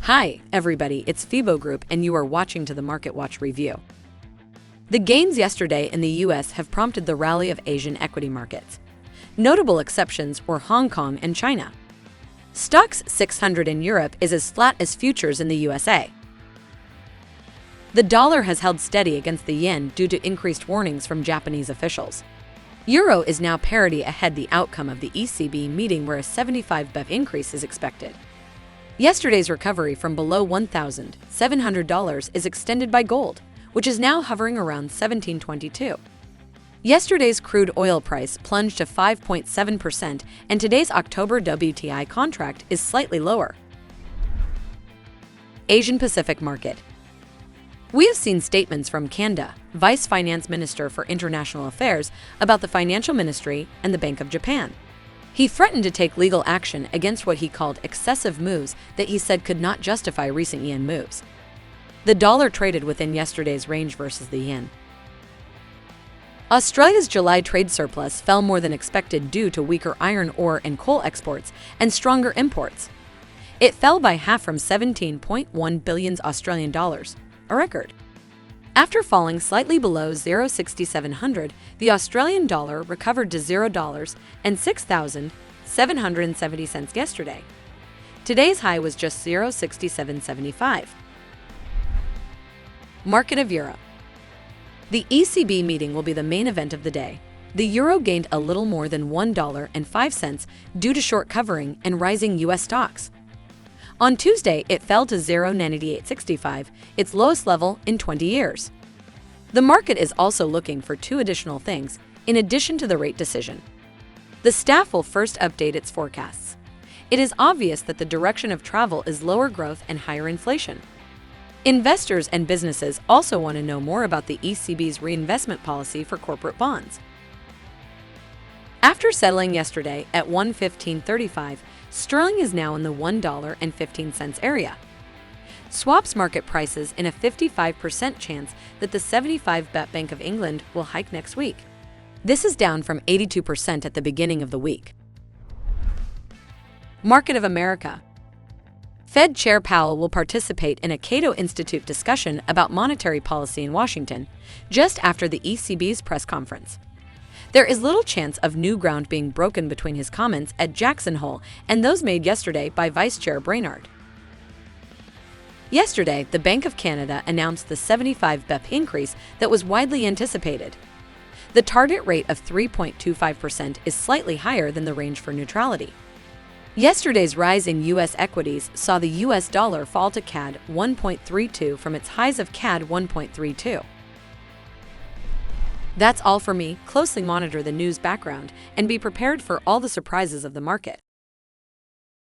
Hi, everybody, it's FIBO Group, and you are watching to the Market Watch review. The gains yesterday in the U.S. have prompted the rally of Asian equity markets. Notable exceptions were Hong Kong and China. Stoxx 600 in Europe is as flat as futures in the USA. The dollar has held steady against the yen due to increased warnings from Japanese officials. Euro is now parity ahead the outcome of the ECB meeting, where a 75 BP increase is expected. Yesterday's recovery from below $1,700 is extended by gold, which is now hovering around $1,722. Yesterday's crude oil price plunged to 5.7%, and today's October WTI contract is slightly lower. Asian Pacific market. We have seen statements from Kanda, Vice Finance Minister for International Affairs, about the Financial Ministry and the Bank of Japan. He threatened to take legal action against what he called excessive moves that he said could not justify recent yen moves. The dollar traded within yesterday's range versus the yen. Australia's July trade surplus fell more than expected due to weaker iron ore and coal exports and stronger imports. It fell by half from 17.1 billion Australian dollars, a record. After falling slightly below 0.6700, the Australian dollar recovered to $0 and 6,770 cents yesterday. Today's high was just 0.6775. Market of Euro. The ECB meeting will be the main event of the day. The euro gained a little more than $1.05 due to short covering and rising U.S. stocks. On Tuesday, it fell to 0.9865, its lowest level in 20 years. The market is also looking for two additional things, in addition to the rate decision. The staff will first update its forecasts. It is obvious that the direction of travel is lower growth and higher inflation. Investors and businesses also want to know more about the ECB's reinvestment policy for corporate bonds. After settling yesterday at 115.35, sterling is now in the $1.15 area. Swaps market prices in a 55% chance that the 75 BP Bank of England will hike next week. This is down from 82% at the beginning of the week. Market of America. Fed Chair Powell will participate in a Cato Institute discussion about monetary policy in Washington just after the ECB's press conference. There is little chance of new ground being broken between his comments at Jackson Hole and those made yesterday by Vice Chair Brainard. Yesterday, the Bank of Canada announced the 75 BP increase that was widely anticipated. The target rate of 3.25% is slightly higher than the range for neutrality. Yesterday's rise in U.S. equities saw the U.S. dollar fall to CAD 1.32 from its highs of CAD 1.32. That's all for me. Closely monitor the news background and be prepared for all the surprises of the market.